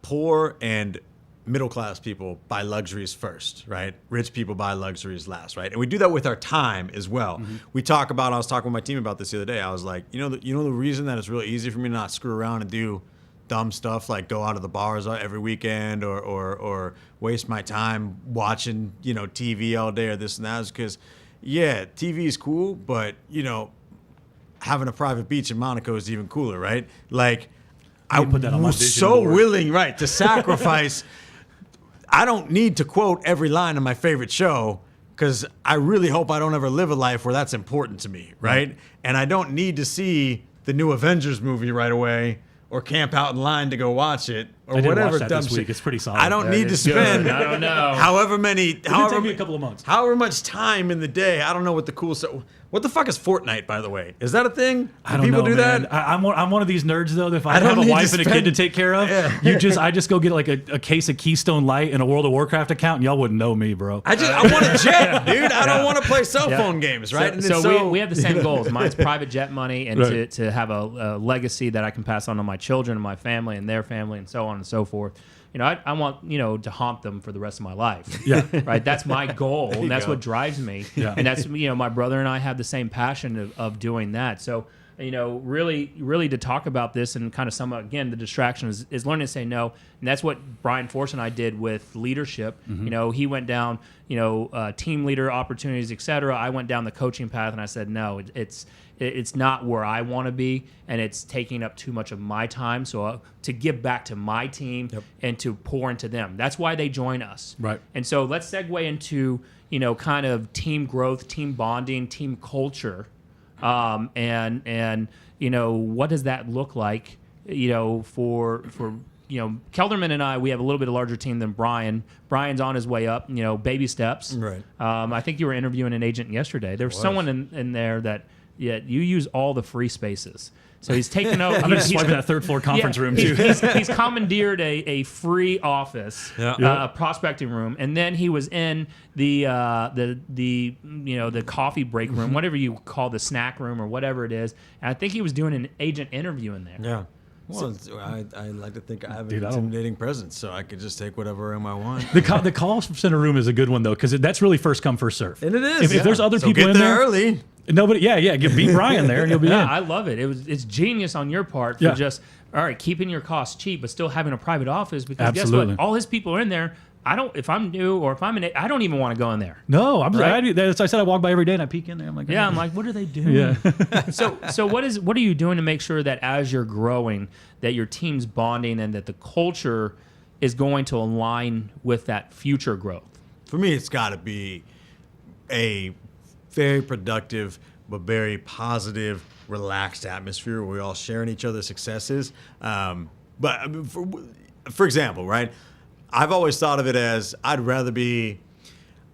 poor and middle class people buy luxuries first, right? Rich people buy luxuries last, right? And we do that with our time as well. We talk about. I was talking with my team about this the other day. I was like, the reason that it's really easy for me to not screw around and do dumb stuff like go out to the bars every weekend or waste my time watching TV all day or this and that is because TV is cool, but having a private beach in Monaco is even cooler, right? Like I put that on my was vision so board. willing, right, to sacrifice. I don't need to quote every line of my favorite show because I really hope I don't ever live a life where that's important to me, right? And I don't need to see the new Avengers movie right away or camp out in line to go watch it or I did whatever watch that dumb this shit. week. It's pretty solid. I don't need to spend I don't know. however It took me a couple of months. however much time in the day. I don't know what the cool stuff. What the fuck is Fortnite, by the way? Is that a thing? I don't people know, do man. that? I'm one of these nerds though. That if I I don't have a need to wife and a kid spend- to take care of, I just go get like a case of Keystone Light and a World of Warcraft account, and y'all wouldn't know me, bro. I want a jet, dude. I don't want to play cell phone games, right? And it's So we have the same goals. Mine's private jet money and Right. to have a legacy that I can pass on to my children and my family and their family and so on and so forth. I want, to haunt them for the rest of my life. Yeah. Right. That's my goal. And that's go. what drives me. Yeah. And that's, my brother and I have the same passion of doing that. So, really to talk about this and kind of sum up, again, the distraction is learning to say no. And that's what Brian Force and I did with leadership. He went down, team leader opportunities, et cetera. I went down the coaching path and I said, no, it's not where I want to be, and it's taking up too much of my time. So to give back to my team and to pour into them, that's why they join us. Right. And so let's segue into kind of team growth, team bonding, team culture, and what does that look like? For Kelderman and I, we have a little bit of larger team than Brian. Brian's on his way up, baby steps. Right. I think you were interviewing an agent yesterday. There's someone in there that. Yeah, you use all the free spaces. So he's taken over. I'm just swiping that third floor conference room too. He's commandeered a free office, prospecting room, and then he was in the coffee break room, whatever you call the snack room or whatever it is. And I think he was doing an agent interview in there. Yeah. Well, I like to think I have an intimidating presence, so I could just take whatever room I want. The call center room is a good one though, because that's really first come first serve. And it is. If there's other so people get in there there early. Nobody, beat Brian there and you'll be in. I love it. It's genius on your part for just keeping your costs cheap, but still having a private office because Absolutely. guess what? All his people are in there. If I'm new or if I'm I don't even want to go in there. No, Right? I said I walk by every day and I peek in there. I'm like, Yeah, I'm like, what are they doing? Yeah. So what are you doing to make sure that as you're growing, that your team's bonding and that the culture is going to align with that future growth? For me, it's got to be a very productive but very positive, relaxed atmosphere where we all sharing each other's successes. But I mean, for example, right? I've always thought of it as I'd rather be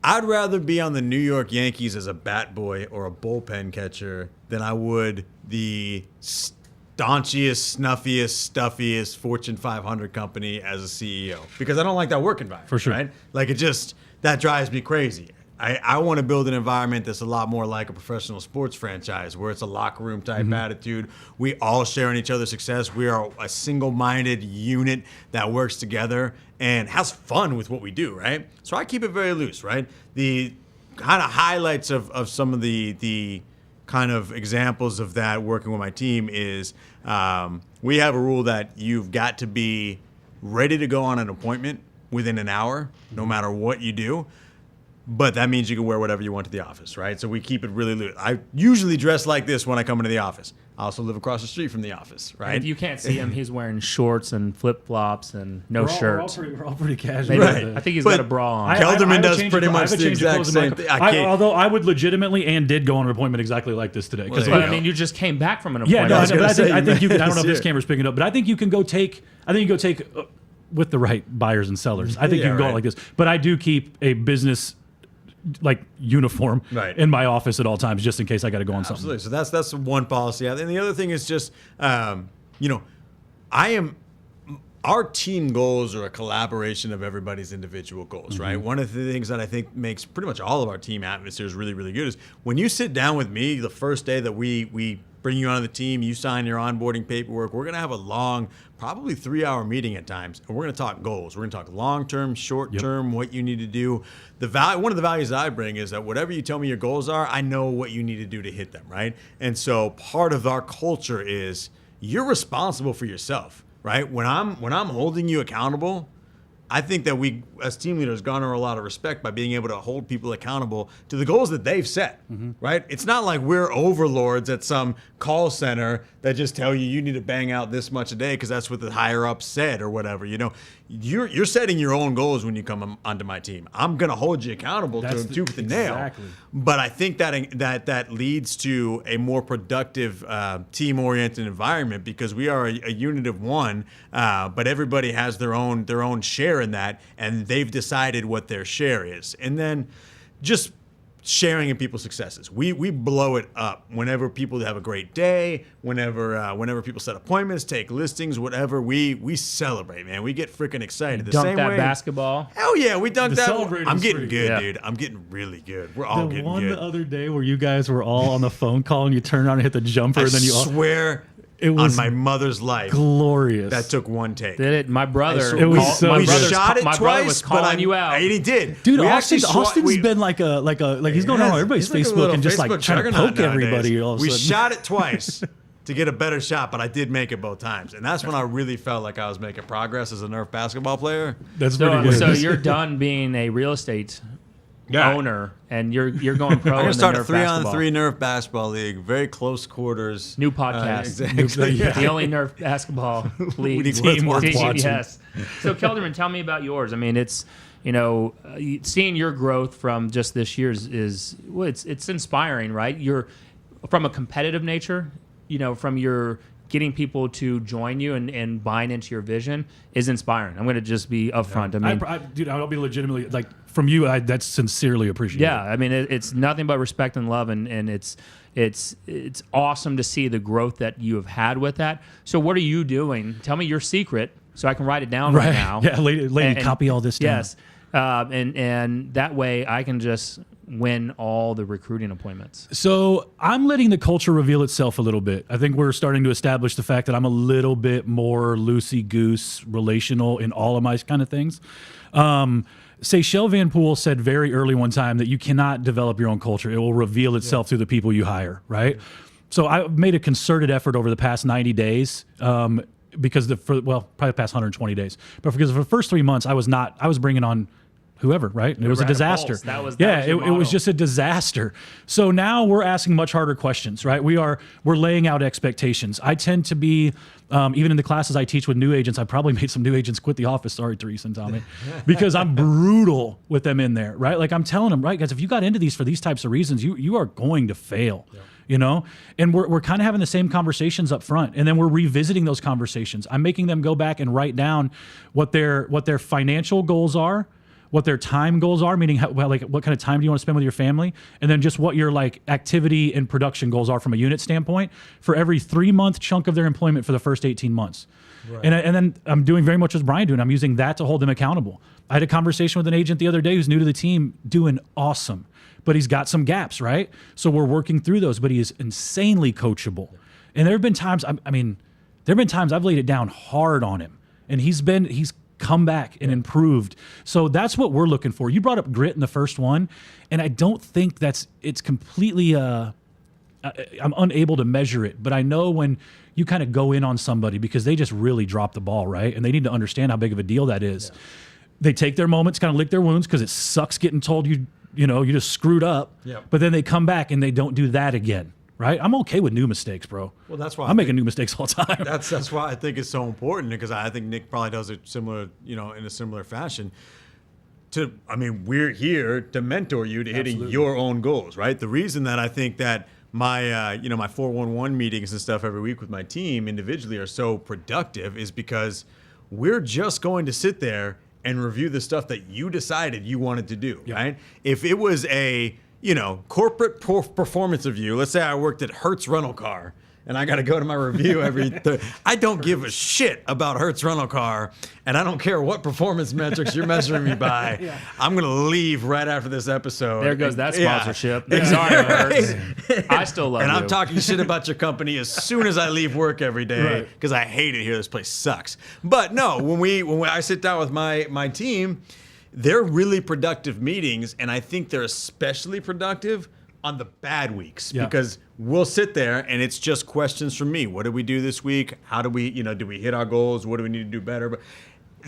on the New York Yankees as a bat boy or a bullpen catcher than I would the staunchiest, snuffiest, stuffiest Fortune 500 company as a CEO, because I don't like that work environment. For sure. Right? Like that drives me crazy. I want to build an environment that's a lot more like a professional sports franchise where it's a locker room type attitude. We all share in each other's success. We are a single-minded unit that works together and has fun with what we do, right? So I keep it very loose, right? The kind of highlights of some of the kind of examples of that working with my team is we have a rule that you've got to be ready to go on an appointment within an hour, no matter what you do. but that means you can wear whatever you want to the office, right? So we keep it really loose. I usually dress like this when I come into the office. I also live across the street from the office, right? And if you can't see him, he's wearing shorts and flip-flops and no shirt. We're all pretty casual. Maybe, Right. I think he's But got a bra on. Kelderman does pretty much the exact same thing. Although I would legitimately and did go on an appointment exactly like this today. Well, But I mean, you just came back from an appointment. Yeah, no, was but gonna say, I think you can. I don't know if yeah. this camera's picking it up, but I think you can go take. With the right buyers and sellers. I think you can go out like this. But I do keep a business uniform in my office at all times, just in case I got to go on something. Absolutely. So that's one policy. And the other thing is just, our team goals are a collaboration of everybody's individual goals, right? One of the things that I think makes pretty much all of our team atmospheres really, really good is when you sit down with me the first day that we bring you onto the team, you sign your onboarding paperwork, we're going to have a long, probably 3-hour meeting at times, and we're going to talk goals. We're going to talk long-term, short-term, what you need to do. One of the values I bring is that whatever you tell me your goals are, I know what you need to do to hit them, right? And so part of our culture is you're responsible for yourself, right? When I'm holding you accountable, I think that we, as team leaders, garner a lot of respect by being able to hold people accountable to the goals that they've set, right? It's not like we're overlords at some call center that just tell you need to bang out this much a day because that's what the higher ups said or whatever. You're setting your own goals when you come onto my team. I'm going to hold you accountable to them tooth and nail. Exactly. But I think that leads to a more productive, team-oriented environment because we are a unit of one, but everybody has their own share in that, and they've decided what their share is. And then just sharing in people's successes. We blow it up whenever people have a great day, whenever people set appointments, take listings, whatever, we celebrate, man. We get freaking excited. Dunk that basketball. Hell yeah, we dunked that. celebrating's I'm getting free. good, Yeah. dude. I'm getting really good. We're all getting good. The other day where you guys were all on the phone call and you turned around and hit the jumper I and then you all swear it on was my mother's life glorious. that took one take. Did it? My brother. It was so we good. shot it my twice, brother was but calling you out. And he did. Dude, We Austin's actually been like he's going on everybody's he's like a Facebook little and just like Facebook trying to juggernaut poke nowadays. everybody all of a We sudden. shot it twice to get a better shot, but I did make it both times. And that's when I really felt like I was making progress as a Nerf basketball player. That's pretty good. So you're done being a real estate owner, and you're going pro. I'm going in to start the a Nerf basketball. 3-on-3 Nerf basketball league, very close quarters. New podcast. Exactly. Yeah. The only Nerf basketball league League team. worth watching. Yes. So Kelderman, tell me about yours. I mean, it's seeing your growth from just this year is it's inspiring, right? You're from a competitive nature, from your getting people to join you and buying into your vision is inspiring. I'm going to just be upfront. I mean, dude, I'll be legitimately from you. That's sincerely appreciated. yeah, I mean, it's nothing but respect and love, and it's awesome to see the growth that you have had with that. So what are you doing? Tell me your secret so I can write it down right now. Yeah, lady, copy all this down. Yes, and that way I can just win all the recruiting appointments. So I'm letting the culture reveal itself a little bit. I think we're starting to establish the fact that I'm a little bit more loosey-goose, relational in all of my kind of things. Seychelle Van Poel said very early one time that you cannot develop your own culture. It will reveal itself through the people you hire, right? So I made a concerted effort over the past 90 days because probably the past 120 days. But because for the first 3 months, I was bringing on whoever, right? It was a disaster. That was it was just a disaster. So now we're asking much harder questions, right? We're laying out expectations. I tend to be, even in the classes I teach with new agents, I probably made some new agents quit the office. Sorry, Teresa and Tommy, because I'm brutal with them in there, right? Like I'm telling them, right, guys, if you got into these for these types of reasons, you are going to fail. Yeah. And we're kind of having the same conversations up front, and then we're revisiting those conversations. I'm making them go back and write down what their financial goals are, what their time goals are, meaning what kind of time do you want to spend with your family, and then just what your activity and production goals are from a unit standpoint for every 3-month chunk of their employment for the first 18 months. Right. And then I'm doing very much as Brian doing. I'm using that to hold them accountable. I had a conversation with an agent the other day who's new to the team, doing awesome, but he's got some gaps, right? So we're working through those, but he is insanely coachable. And there have been times, I've laid it down hard on him, and he's come back and improved. So that's what we're looking for. You brought up grit in the first one, and I don't think it's completely, I'm unable to measure it, but I know when you kind of go in on somebody because they just really dropped the ball, right? And they need to understand how big of a deal that is. they take their moments, kind of lick their wounds because it sucks getting told you just screwed up. Yep. But then they come back and they don't do that again. Right? I'm okay with new mistakes, bro. Well, that's why I'm making new mistakes all the time. That's why I think it's so important, because I think Nick probably does it similar, in a similar fashion. We're here to mentor you to hitting your own goals, right? The reason that I think that my 411 meetings and stuff every week with my team individually are so productive is because we're just going to sit there and review the stuff that you decided you wanted to do, right? If it was a corporate performance review. Let's say I worked at Hertz Rental Car and I got to go to my review I don't give a shit about Hertz Rental Car, and I don't care what performance metrics you're measuring me by. I'm going to leave right after this episode. There goes that sponsorship. Yeah. Sorry, Hertz. I still love and you. I'm talking shit about your company as soon as I leave work every day because I hate it here. This place sucks. But no, when I sit down with my team, they're really productive meetings, and I think they're especially productive on the bad weeks because we'll sit there and it's just questions from me. What did we do this week? How do we, do we hit our goals? What do we need to do better?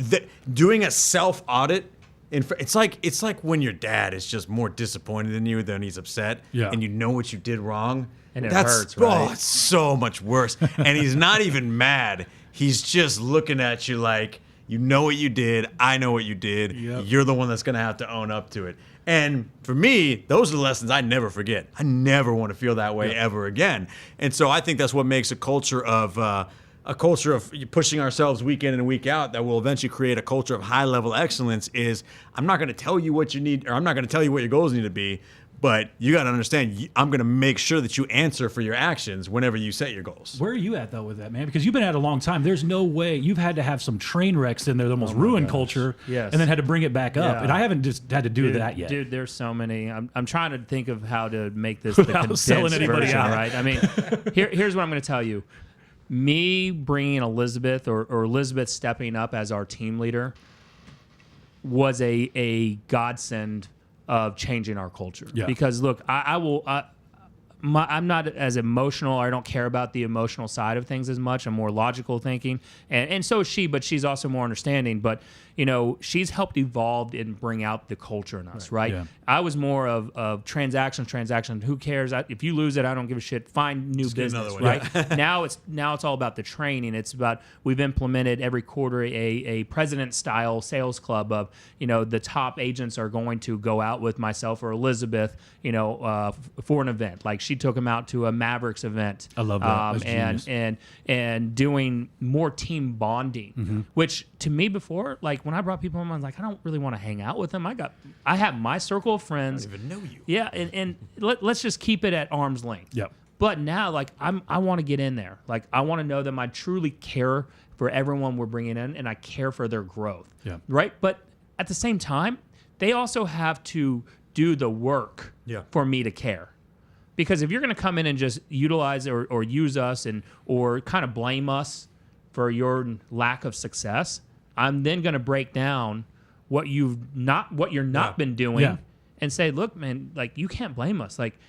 But doing a self audit, it's like when your dad is just more disappointed in you than he's upset, and you know what you did wrong, and it hurts. Right? Oh, it's so much worse. And he's not even mad. He's just looking at you like, you know what you did. I know what you did. Yep. You're the one that's going to have to own up to it. And for me, those are the lessons I never forget. I never want to feel that way ever again. And so I think that's what makes a culture of pushing ourselves week in and week out that will eventually create a culture of high level excellence. Is I'm not going to tell you what you need, or I'm not going to tell you what your goals need to be. But you got to understand, I'm going to make sure that you answer for your actions whenever you set your goals. Where are you at, though, with that, man? Because you've been at it a long time. There's no way. You've had to have some train wrecks in there that almost ruined culture and then had to bring it back up. And I haven't just had to do that yet. Dude, there's so many. I'm trying to think of how to make this the condensed selling anybody version, out. right? I mean, here's what I'm going to tell you. Me bringing Elizabeth or Elizabeth stepping up as our team leader was a godsend of changing our culture. Because look, I'm not as emotional. I don't care about the emotional side of things as much. I'm more logical thinking, and so is she. But she's also more understanding. But she's helped evolve and bring out the culture in us, right? I was more of transaction. Who cares? If you lose it, I don't give a shit. Find new business, right? Now it's all about the training. It's about, we've implemented every quarter a president style sales club of the top agents are going to go out with myself or Elizabeth, for an event. Like she took them out to a Mavericks event. I love that. And doing more team bonding, which to me before, like when I brought people in, I was like, I don't really want to hang out with them. I have my circle of friends. I don't even know you. Yeah, and let's just keep it at arm's length. Yep. But now, like, I want to get in there. Like, I want to know them. I truly care for everyone we're bringing in, and I care for their growth. Yeah. Right? But at the same time, they also have to do the work for me to care. Because if you're going to come in and just utilize or use us or kind of blame us for your lack of success, I'm then going to break down what you're not been doing and say, look, man, like you can't blame us. Like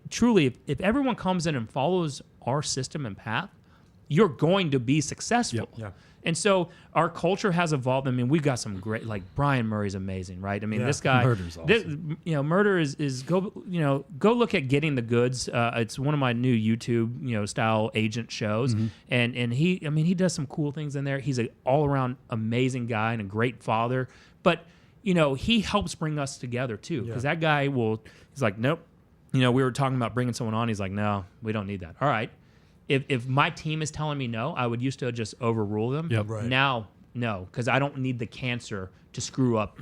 truly, if everyone comes in and follows our system and path, you're going to be successful. Yeah. And so our culture has evolved. I mean, we've got some great, like Brian Murray's amazing, right? I mean, this guy, Murder's awesome. Murder is go look at Getting the Goods. It's one of my new YouTube, style agent shows. And he does some cool things in there. He's an all around amazing guy and a great father. But, he helps bring us together too. Because that guy he's like, nope. We were talking about bringing someone on. He's like, no, we don't need that. All right. If my team is telling me no, I would used to just overrule them. Yep. Right. Now, no, because I don't need the cancer to screw up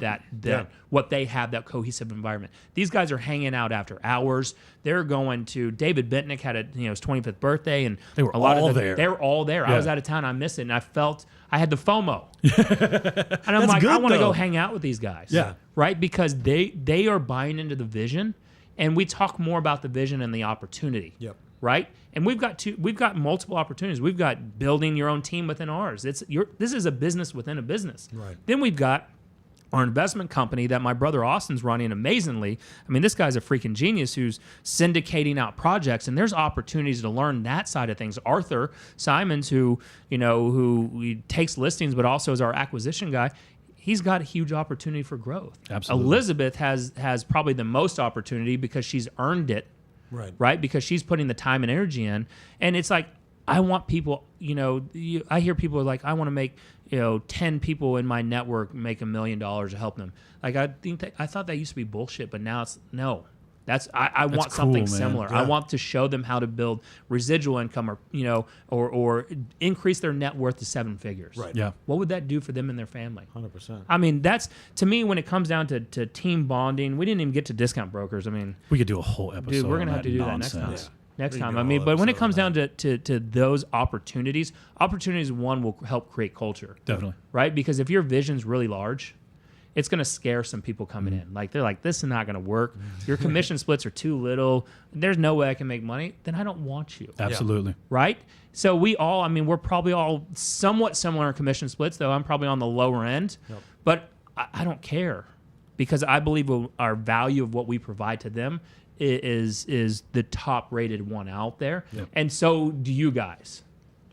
what they have, that cohesive environment. These guys are hanging out after hours. They're going to, David Bentnick had his 25th birthday, and they were all there. They were all there. Yeah. I was out of town. I missed it, and I felt I had the FOMO. And I'm like, I want to go hang out with these guys. Yeah. Right? Because they are buying into the vision, and we talk more about the vision and the opportunity. Yep. Right? And we've got multiple opportunities. We've got building your own team within ours. This is a business within a business. Right. Then we've got our investment company that my brother Austin's running amazingly. I mean, this guy's a freaking genius who's syndicating out projects, and there's opportunities to learn that side of things. Arthur Simons, who takes listings but also is our acquisition guy, he's got a huge opportunity for growth. Absolutely. Elizabeth has probably the most opportunity because she's earned it, right? Because she's putting the time and energy in. And it's like, I want people, I hear people are like, I want to make, 10 people in my network make $1 million to help them. Like, I thought that used to be bullshit, but now it's no. I want cool, something man. similar. Yeah. I want to show them how to build residual income or increase their net worth to 7 figures. Right. Yeah. What would that do for them and their family? 100%. I mean, that's, to me, when it comes down to team bonding, we didn't even get to discount brokers. I mean, We could do a whole episode. dude, we're going to on have to do nonsense. that next time. Next We can time. do I a mean, whole but when it episode comes on down to those opportunities, one will help create culture. Definitely. Right? Because if your vision's really large, it's going to scare some people coming in. Like, they're like, this is not going to work. Your commission splits are too little. There's no way I can make money. Then I don't want you. Absolutely. Right? So we're probably all somewhat similar in commission splits, though I'm probably on the lower end. Yep. But I don't care because I believe our value of what we provide to them is the top rated one out there. Yep. And so do you guys.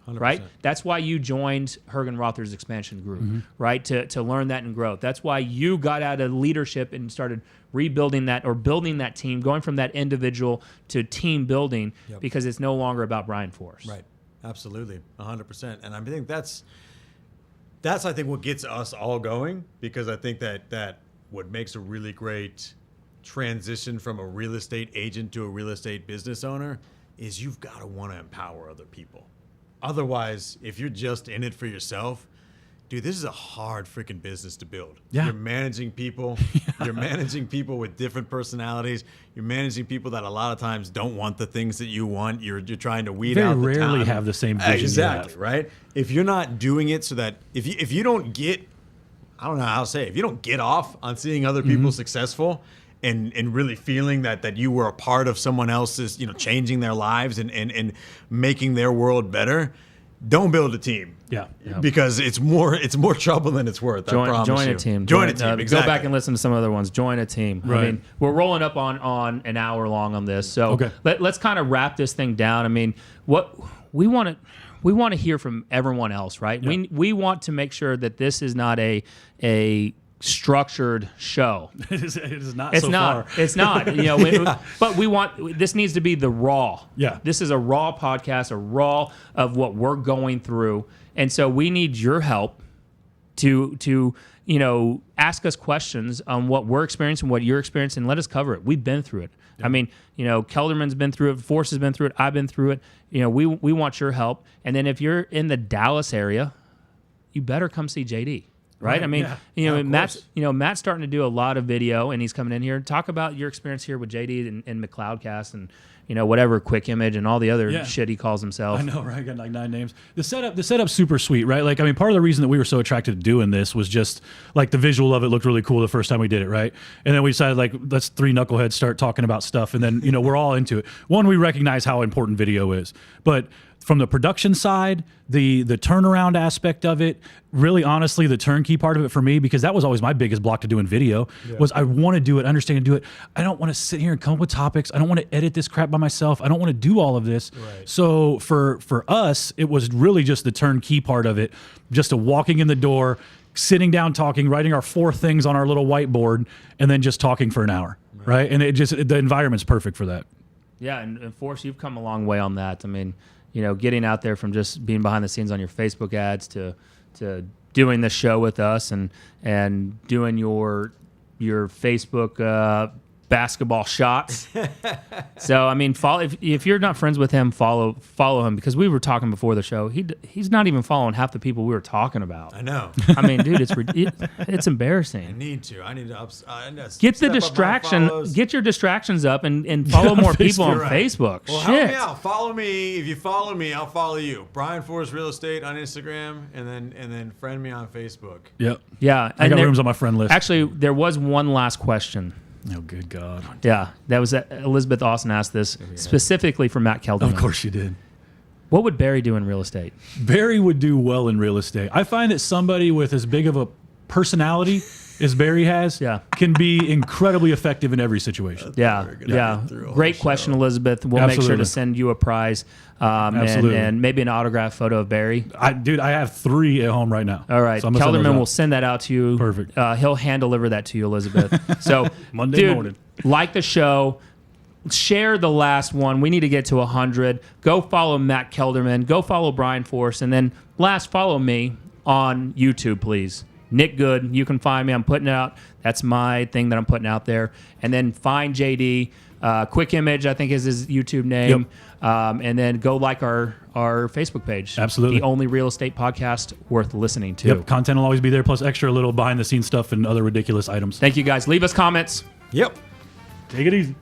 100%. Right? That's why you joined Hergen Rother's expansion group, right? To learn that and growth. That's why you got out of leadership and started rebuilding that or building that team, going from that individual to team building because it's no longer about Brian Force. Right. Absolutely. 100%. And I think that's I think what gets us all going, because I think that what makes a really great transition from a real estate agent to a real estate business owner is you've got to want to empower other people. Otherwise, if you're just in it for yourself, dude, this is a hard freaking business to build. Yeah. You're managing people. You're managing people with different personalities. You're managing people that a lot of times don't want the things that you want. You're trying to weed Very out the rarely time. have the same vision you Exactly, have. right? If you're not doing it so that if you don't get, I don't know how to say it, if you don't get off on seeing other people successful and really feeling that you were a part of someone else's, changing their lives and making their world better, don't build a team. Yeah. Because it's more trouble than it's worth. I promise Join you. a team. Join a team. Exactly. Go back and listen to some other ones. Join a team. Right. I mean, we're rolling up on an hour long on this, so Okay. let's kind of wrap this thing down. I mean, what we want to hear from everyone else, right? Yeah. We want to make sure that this is not a structured show. It is not. It's so not. Far. It's not. But we want. This needs to be the raw. Yeah. This is a raw podcast, a raw of what we're going through, and so we need your help to ask us questions on what we're experiencing, what you're experiencing, and let us cover it. We've been through it. Yeah. I mean, Kelderman's been through it. Force has been through it. I've been through it. We want your help. And then if you're in the Dallas area, you better come see JD. Right? I mean, Matt's starting to do a lot of video, and he's coming in here and talk about your experience here with JD and Mcleodcast and whatever Quick Image and all the other shit he calls himself. I know, right? I got like 9 names. The setup's super sweet, right? Like, I mean, part of the reason that we were so attracted to doing this was just like the visual of it looked really cool the first time we did it, right? And then we decided like let's 3 knuckleheads start talking about stuff, and then we're all into it. One, we recognize how important video is, but from the production side, the turnaround aspect of it, really honestly, the turnkey part of it for me, because that was always my biggest block to doing video, was I want to do it, understand and do it. I don't want to sit here and come up with topics. I don't want to edit this crap by myself. I don't want to do all of this. Right. So for us, it was really just the turnkey part of it, just a walking in the door, sitting down, talking, writing our 4 things on our little whiteboard, and then just talking for an hour, right? And the environment's perfect for that. Yeah, and Force, you've come a long way on that. I mean, getting out there from just being behind the scenes on your Facebook ads to doing the show with us and doing your Facebook basketball shots. So I mean, follow if you're not friends with him, follow him, because we were talking before the show. He's not even following half the people we were talking about. I know. I mean, dude, it's embarrassing. I need to Get the distraction. Get your distractions up and follow more people on Facebook. Well, help me out. Follow me. If you follow me, I'll follow you. Brian Forrest Real Estate on Instagram, and then friend me on Facebook. Yep. Yeah, I got rooms on my friend list. Actually, there was one last question. Oh, good God. Yeah, that was Elizabeth Austin asked this specifically for Matt Kelderman. Of course she did. What would Barry do in real estate? Barry would do well in real estate. I find that somebody with as big of a personality as Barry has, Yeah. can be incredibly effective in every situation. Yeah, yeah. Great question, Elizabeth. We'll make sure to send you a prize and maybe an autograph photo of Barry. Dude, I have 3 at home right now. All right. So Kelderman will send that out to you. Perfect. He'll hand deliver that to you, Elizabeth. So, Monday morning. Like the show. Share the last one. We need to get to 100. Go follow Matt Kelderman. Go follow Brian Force. And then last, follow me on YouTube, please. Nick Good. You can find me. I'm putting it out. That's my thing that I'm putting out there. And then find JD. Quick Image, I think, is his YouTube name. Yep. And then go like our Facebook page. Absolutely. The only real estate podcast worth listening to. Yep. Content will always be there, plus extra little behind-the-scenes stuff and other ridiculous items. Thank you, guys. Leave us comments. Yep. Take it easy.